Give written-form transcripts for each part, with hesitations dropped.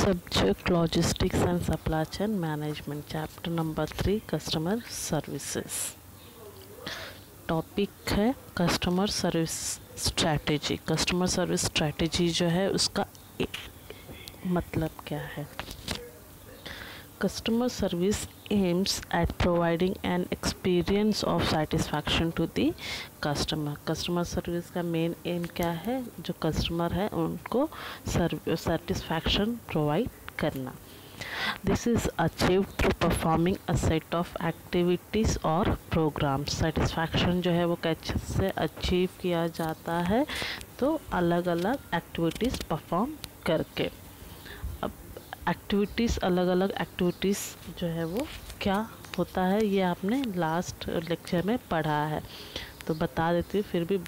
Subject Logistics and Supply Chain Management, Chapter number 3, Customer Services. Topic है customer service strategy. Customer service strategy जो है उसका मतलब क्या है? Customer service aims at providing an experience of satisfaction to the customer. Customer service का main aim क्या है? जो कस्टमर है उनको सेटिस्फैक्शन प्रोवाइड करना। This is achieve through performing a set of activities और प्रोग्राम्स। सेटिस्फैक्शन जो है वो कैसे अचीव किया जाता है? तो अलग अलग एक्टिविटीज़ परफॉर्म करके। अब एक्टिविटीज़, अलग अलग एक्टिविटीज़ जो है वो क्या होता है ये आपने लास्ट लेक्चर में पढ़ा है, तो बता देती हूँ फिर भी।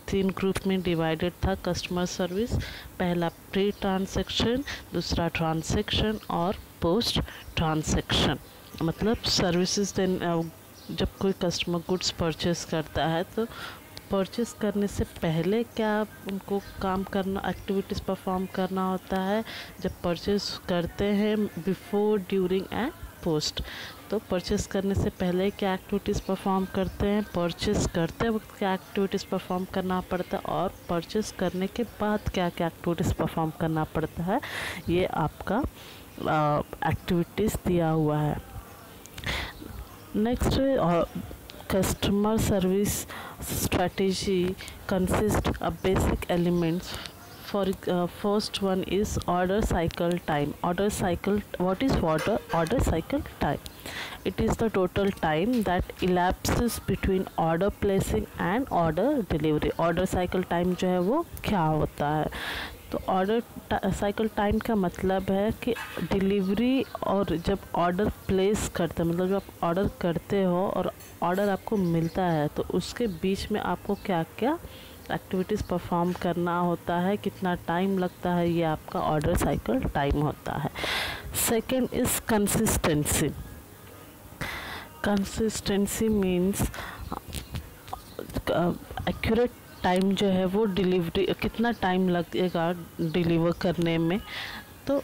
3 ग्रुप में डिवाइडेड था कस्टमर सर्विस। पहला प्री ट्रांसैक्शन, दूसरा ट्रांसैक्शन और पोस्ट ट्रांसैक्शन। मतलब सर्विसेज देन जब कोई कस्टमर गुड्स परचेस करता है तो परचेस करने से पहले क्या उनको काम करना, एक्टिविटीज़ परफॉर्म करना होता है। जब परचेस करते हैं बिफोर, ड्यूरिंग एंड पोस्ट। तो परचेस करने से पहले क्या एक्टिविटीज़ परफॉर्म करते हैं, परचेस करते वक्त क्या एक्टिविटीज़ परफॉर्म करना पड़ता है, और परचेस करने के बाद क्या क्या एक्टिविटीज़ परफॉर्म करना पड़ता है, ये आपका एक्टिविटीज़ दिया हुआ है। Next, customer service strategy consists of basic elements. For first one is order cycle time. What is order cycle time? It is the total time that elapses between order placing and order delivery. Order cycle time जो है वो क्या होता है? तो order cycle time का मतलब है कि डिलीवरी और जब ऑर्डर प्लेस करते हैं, मतलब जब आप ऑर्डर करते हो और ऑर्डर आपको मिलता है तो उसके बीच में आपको क्या क्या एक्टिविटीज़ परफॉर्म करना होता है, कितना टाइम लगता है, ये आपका ऑर्डर साइकिल टाइम होता है। Second is consistency. Consistency means accurate time जो है वो डिलीवरी, कितना टाइम लगेगा डिलीवर करने में, तो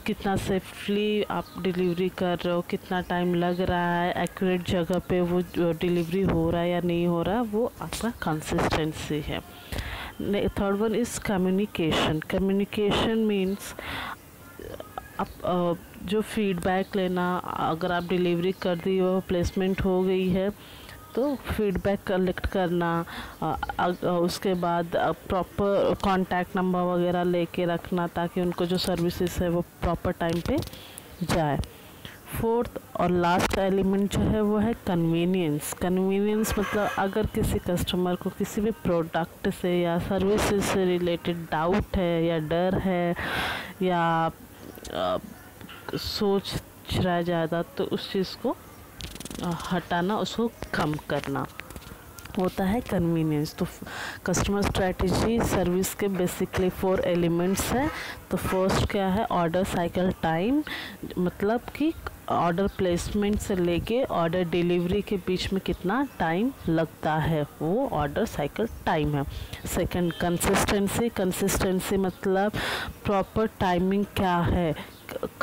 कितना सेफली आप डिलीवरी कर रहे हो, कितना टाइम लग रहा है, एक्यूरेट जगह पे वो डिलीवरी हो रहा है या नहीं हो रहा है, वो आपका कंसिस्टेंसी है। Third one is communication. Communication means आप जो फीडबैक लेना, अगर आप डिलीवरी कर दी हो, प्लेसमेंट हो गई है तो फीडबैक कलेक्ट करना, उसके बाद प्रॉपर कॉन्टैक्ट नंबर वगैरह लेके रखना ताकि उनको जो सर्विसेज है वो प्रॉपर टाइम पे जाए। फोर्थ और लास्ट एलिमेंट जो है वो है कन्वीनियंस। कन्वीनियंस मतलब अगर किसी कस्टमर को किसी भी प्रोडक्ट से या सर्विसेज से रिलेटेड डाउट है या डर है या सोच रहा है ज़्यादा, तो उस चीज़ को हटाना, उसको कम करना होता है कन्वीनियंस। तो कस्टमर स्ट्रैटेजी सर्विस के बेसिकली 4 एलिमेंट्स हैं। तो फर्स्ट क्या है? ऑर्डर साइकिल टाइम, मतलब कि ऑर्डर प्लेसमेंट से लेके ऑर्डर डिलीवरी के बीच में कितना टाइम लगता है, वो ऑर्डर साइकिल टाइम है। Second consistency. कंसिस्टेंसी मतलब प्रॉपर टाइमिंग क्या है,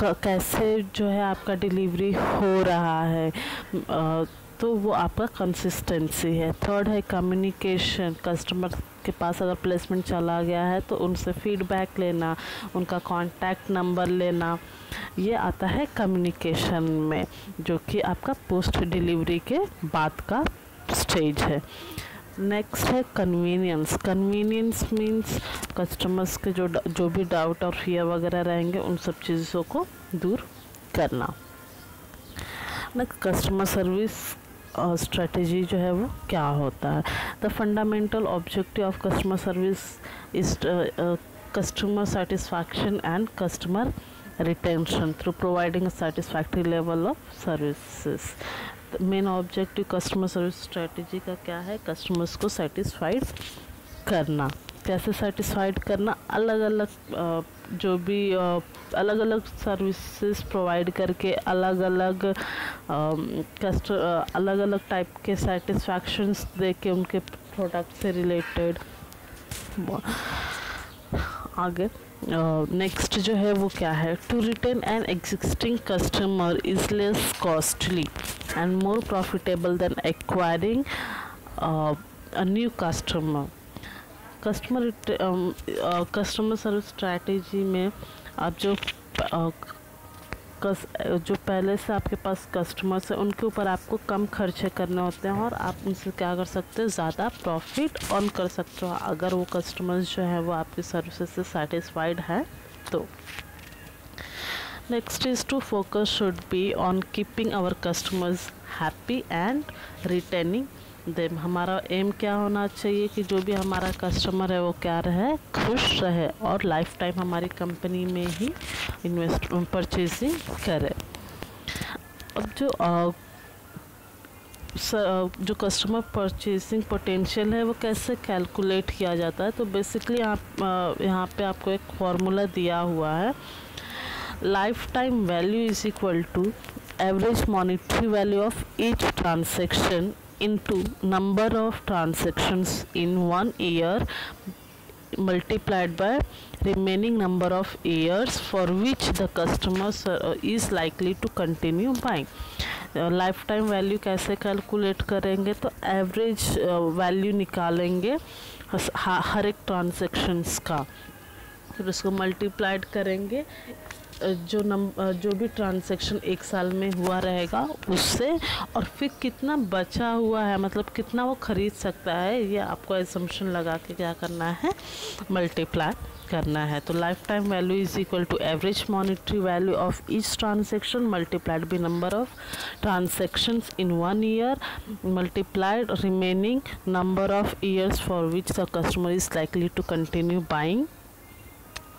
कैसे जो है आपका डिलीवरी हो रहा है, तो वो आपका कंसिस्टेंसी है। थर्ड है कम्युनिकेशन। कस्टमर के पास अगर प्लेसमेंट चला गया है तो उनसे फीडबैक लेना, उनका कॉन्टैक्ट नंबर लेना, ये आता है कम्युनिकेशन में, जो कि आपका पोस्ट डिलीवरी के बाद का स्टेज है। नेक्स्ट है कन्वीनियंस। कन्वीनियंस मीन्स कस्टमर्स के जो भी डाउट और फियर वगैरह रहेंगे उन सब चीज़ों को दूर करना। नेक्स्ट कस्टमर सर्विस स्ट्रेटजी जो है वो क्या होता है? The fundamental objective of customer service is customer satisfaction and customer retention through providing a satisfactory level of services. Main objective customer service strategy का क्या है? कस्टमर्स को सेटिस्फाइड करना। कैसे सेटिस्फाइड करना? अलग अलग जो भी अलग अलग सर्विसेज प्रोवाइड करके अलग अलग अलग अलग टाइप के सेटिस्फैक्शंस दे के उनके प्रोडक्ट से रिलेटेड आगे नेक्स्ट जो है वो क्या है, to retain an existing customer is less costly and more profitable than acquiring a new customer. Customer service strategy में आप जो पहले से आपके पास कस्टमर्स हैं उनके ऊपर आपको कम खर्चे करने होते हैं और आप उनसे क्या कर सकते हैं, ज़्यादा प्रॉफिट अर्न कर सकते हो अगर वो कस्टमर्स जो है वो आपकी सर्विसेज से सेटिस्फाइड है तो। Next is to focus should be on keeping our customers happy and retaining them. हमारा एम क्या होना चाहिए कि जो भी हमारा कस्टमर है वो क्या रहे, खुश रहे और लाइफ टाइम हमारी कंपनी में ही परचेजिंग करे। अब जो कस्टमर परचेजिंग पोटेंशियल है वो कैसे कैलकुलेट किया जाता है, तो बेसिकली आप यहाँ पे आपको एक फॉर्मूला दिया हुआ है, life time value is equal to average monetary value of each transaction into number of transactions in 1 year multiplied by remaining number of years for which the customer is likely to continue buying। Life time value कैसे calculate करेंगे, तो average value निकालेंगे हर एक transactions का, फिर उसको multiplied करेंगे जो भी ट्रांजैक्शन एक साल में हुआ रहेगा उससे, और फिर कितना बचा हुआ है मतलब कितना वो ख़रीद सकता है, ये आपको एजम्पशन लगा के क्या करना है, मल्टीप्लाई करना है। तो life time value is equal to average monetary value of each transaction multiplied by number of transactions in 1 year multiplied remaining number of years for which the customer is likely to continue buying.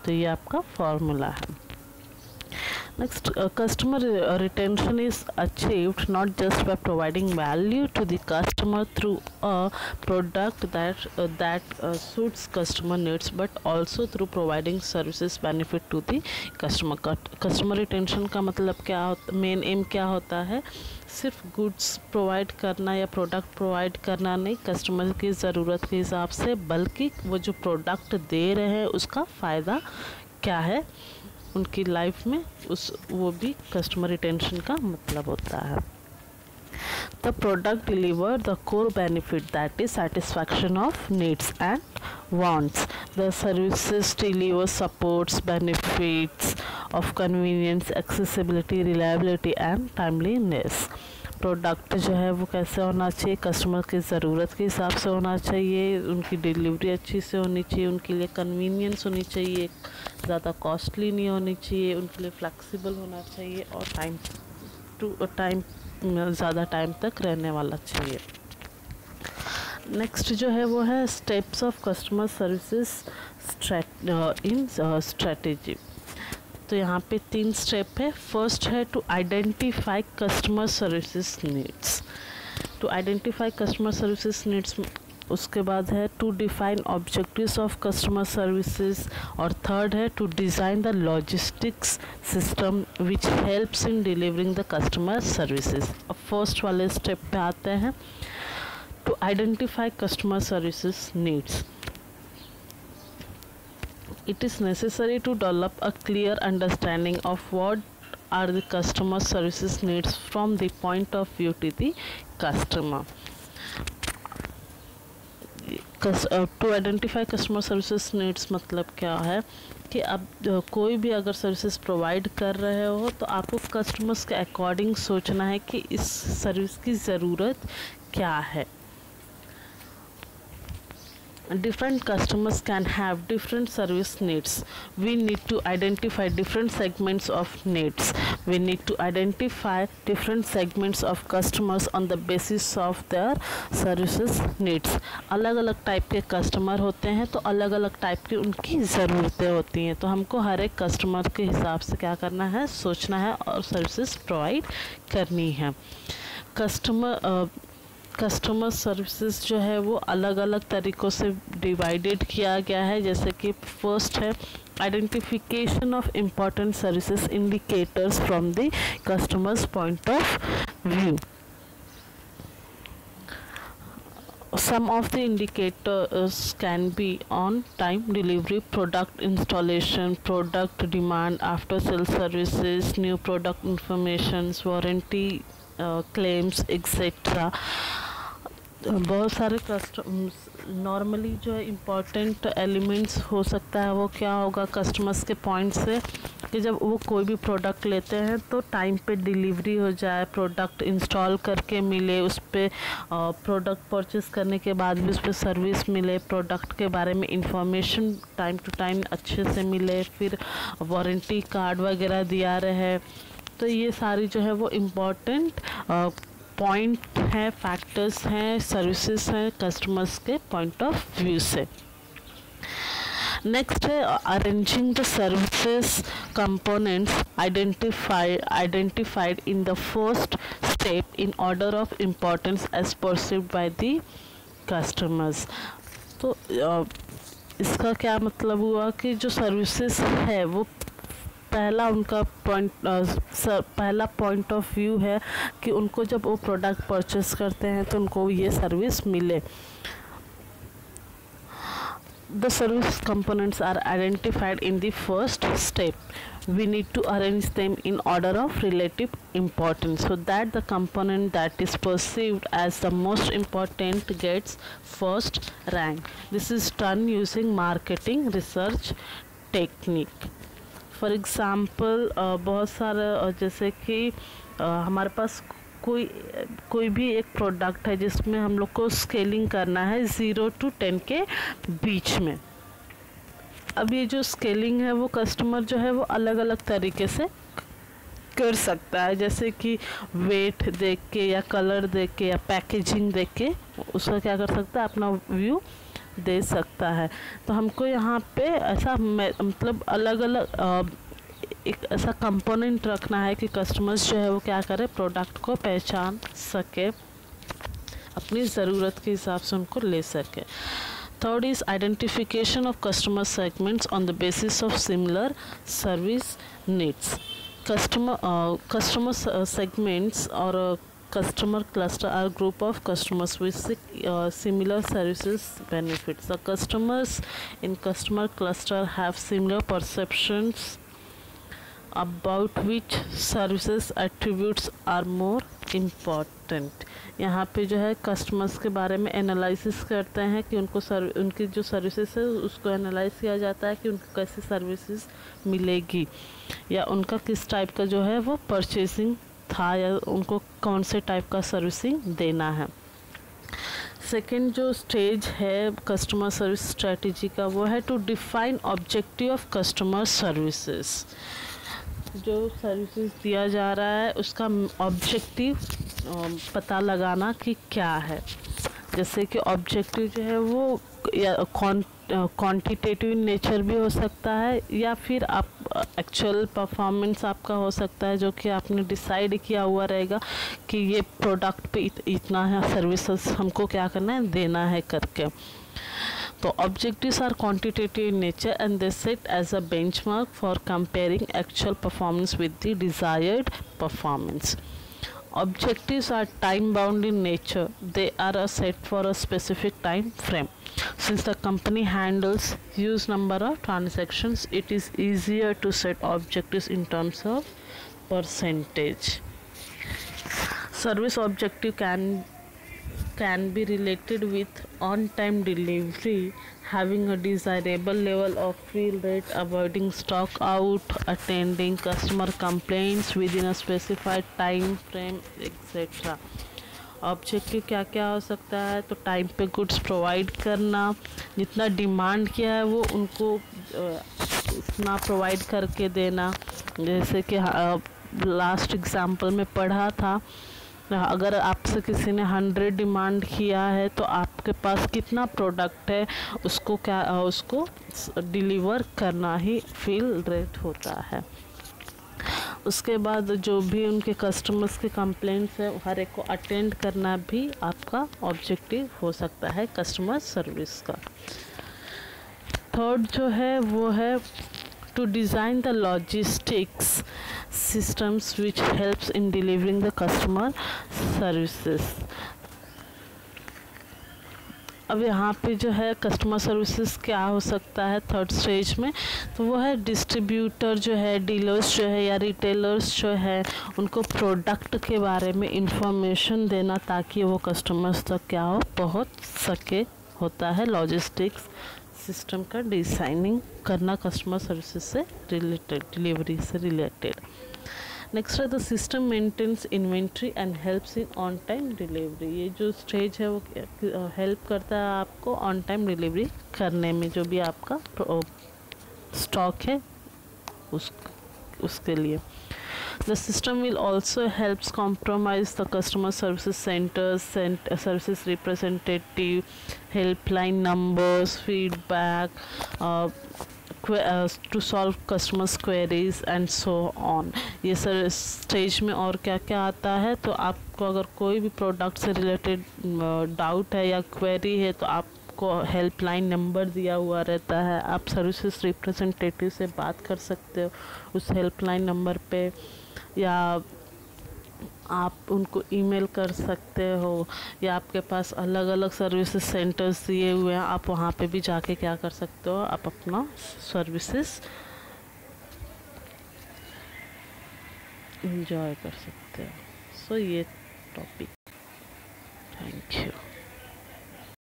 तो ये आपका formula है। Next, customer retention is achieved not just by providing value to the customer through a product that suits customer needs, but also through providing services benefit to the customer। Customer retention का मतलब क्या होता, main aim क्या होता है, सिर्फ goods provide करना या प्रोडक्ट प्रोवाइड करना नहीं कस्टमर की ज़रूरत के हिसाब से, बल्कि वो जो प्रोडक्ट दे रहे हैं उसका फ़ायदा क्या है उनकी लाइफ में, वो भी कस्टमर रिटेंशन का मतलब होता है। The product deliver the core benefit that is satisfaction of needs and wants. The services deliver supports benefits of convenience, accessibility, reliability and timeliness. Product जो है वो कैसे होना चाहिए, कस्टमर की ज़रूरत के हिसाब से होना चाहिए, उनकी डिलीवरी अच्छी से होनी चाहिए, उनके लिए कन्वीनियंस होनी चाहिए, ज़्यादा कॉस्टली नहीं होनी चाहिए, उनके लिए फ्लेक्सिबल होना चाहिए और ज़्यादा टाइम तक रहने वाला चाहिए। नेक्स्ट जो है वो है steps of customer services in strategy. तो यहाँ पे 3 स्टेप है। फर्स्ट है to identify customer services needs, to identify customer services needs. उसके बाद है to define objectives of customer services, और थर्ड है to design the logistics system which helps in delivering the customer services. अब first वाले step पे आते हैं, to identify customer services needs. It is necessary to develop a clear understanding of what are the customer services needs from the point of view to the customer. To identify customer services needs मतलब क्या है कि आप कोई भी अगर services provide कर रहे हो तो आपको कस्टमर्स के अकॉर्डिंग सोचना है कि इस सर्विस की ज़रूरत क्या है। Different customers can have different service needs. We need to identify different segments of needs. We need to identify different segments of customers on the basis of their services needs. अलग अलग type के customer होते हैं तो अलग अलग type की उनकी ज़रूरतें होती हैं, तो हमको हर एक कस्टमर के हिसाब से क्या करना है, सोचना है और सर्विसेज प्रोवाइड करनी है। कस्टमर सर्विसेज जो है वो अलग अलग तरीक़ों से डिवाइडेड किया गया है, जैसे कि फर्स्ट है identification of important services indicators from the customers point of view. Some of the indicators can be on time delivery, product installation, product demand, after sale services, new product informations, warranty claims, etc. बहुत सारे normally जो है important elements हो सकता है वो क्या होगा कस्टमर्स के पॉइंट से कि जब वो कोई भी प्रोडक्ट लेते हैं तो टाइम पे डिलीवरी हो जाए, प्रोडक्ट इंस्टॉल करके मिले, उस पर प्रोडक्ट परचेस करने के बाद भी उस पर सर्विस मिले, प्रोडक्ट के बारे में इंफॉर्मेशन टाइम टू टाइम अच्छे से मिले, फिर वारंटी कार्ड वगैरह दिया रहे। तो ये सारी जो है वो इम्पॉर्टेंट पॉइंट है, फैक्टर्स हैं, सर्विसेज हैं कस्टमर्स के पॉइंट ऑफ व्यू से। नेक्स्ट है arranging the services components identified in the first step in order of importance as perceived by the customers. तो इसका क्या मतलब हुआ कि जो सर्विसेज है वो पहला उनका पहला पॉइंट ऑफ व्यू है कि उनको जब वो प्रोडक्ट परचेस करते हैं तो उनको ये सर्विस मिले। The service components are identified in the first step. We need to arrange them in order of relative importance so that the component that is perceived as the most important gets first rank. This is done using marketing research technique. For example बहुत सारा जैसे कि हमारे पास कोई भी एक product है जिसमें हम लोग को स्केलिंग करना है 0 to 10 के बीच में। अब ये जो स्केलिंग है वो कस्टमर जो है वो अलग अलग तरीके से कर सकता है, जैसे कि वेट देख के या कलर देख के या पैकेजिंग देख के उसका क्या कर सकता है, अपना व्यू दे सकता है। तो हमको यहाँ पे ऐसा मतलब अलग अलग एक ऐसा कंपोनेंट रखना है कि कस्टमर्स जो है वो क्या करे, प्रोडक्ट को पहचान सके, अपनी ज़रूरत के हिसाब से उनको ले सके। Third is identification of customer segments on the basis of similar service needs. customer segments or customer cluster are group of customers with similar services benefits. The customers in customer cluster have similar perceptions about which services attributes are more important. यहाँ पे जो है customers के बारे में analysis करते हैं कि उनकी जो सर्विसेज है उसको एनालाइज किया जाता है कि उनको कैसी सर्विसेज मिलेगी या उनका किस टाइप का जो है वो परचेसिंग था या उनको कौन से टाइप का सर्विसिंग देना है। सेकेंड जो स्टेज है कस्टमर सर्विस स्ट्रेटजी का वो है to define objective of customer services. जो सर्विसेज दिया जा रहा है उसका ऑब्जेक्टिव पता लगाना कि क्या है। जैसे कि ऑब्जेक्टिव जो है वो या क्वांटिटेटिव नेचर भी हो सकता है या फिर आप एक्चुअल परफॉर्मेंस आपका हो सकता है जो कि आपने डिसाइड किया हुआ रहेगा कि ये प्रोडक्ट पे इतना है सर्विसेज हमको क्या करना है, देना है करके। तो objectives are quantitative in nature and they set as a benchmark for comparing actual performance with the desired performance. Objectives are time bound in nature. They are set for a specific time frame. Since the company handles huge number of transactions, it is easier to set objectives in terms of percentage. Service objective can be related with on-time delivery, having a desirable level of fill rate, avoiding stock out, attending customer complaints within a specified time frame, etc. Objective क्या क्या हो सकता है, तो time पे goods provide करना, जितना demand किया है वो उनको उतना प्रोवाइड करके देना। जैसे कि लास्ट एग्जांपल में पढ़ा था, अगर आपसे किसी ने 100 डिमांड किया है तो आपके पास कितना प्रोडक्ट है उसको डिलीवर करना ही फिल रेट होता है। उसके बाद जो भी उनके कस्टमर्स के कंप्लेंट्स है हर एक को अटेंड करना भी आपका ऑब्जेक्टिव हो सकता है कस्टमर सर्विस का। थर्ड जो है वो है to design the logistics systems which helps in delivering the customer services. अब यहाँ पे जो है कस्टमर सर्विसेज क्या हो सकता है थर्ड स्टेज में, तो वो है डिस्ट्रीब्यूटर जो है, डीलर्स जो है या रिटेलर्स जो है, उनको प्रोडक्ट के बारे में इंफॉर्मेशन देना ताकि वो कस्टमर्स तक क्या हो पहुँच सके, होता है लॉजिस्टिक्स सिस्टम का डिज़ाइनिंग करना कस्टमर सर्विसेज से रिलेटेड, डिलीवरी से रिलेटेड। नेक्स्ट है the system maintains inventory and helps in on time delivery. ये जो स्टेज है वो हेल्प करता है आपको ऑन टाइम डिलीवरी करने में, जो भी आपका स्टॉक है उसके लिए। The system will also helps compromise the customer services centers, services representative, helpline numbers, feedback, to solve customers queries and so on। ये सर स्टेज में और क्या क्या आता है, तो आपको अगर कोई भी प्रोडक्ट से रिलेटेड डाउट है या क्वेरी है तो आपको हेल्पलाइन नंबर दिया हुआ रहता है, आप सर्विसेज रिप्रेजेंटेटिव से बात कर सकते हो उस हेल्पलाइन नंबर पे, या आप उनको ईमेल कर सकते हो, या आपके पास अलग अलग सर्विसेज सेंटर्स दिए हुए हैं, आप वहाँ पे भी जाके क्या कर सकते हो, आप अपना सर्विसेज इंजॉय कर सकते हो। सो ये टॉपिक, थैंक यू।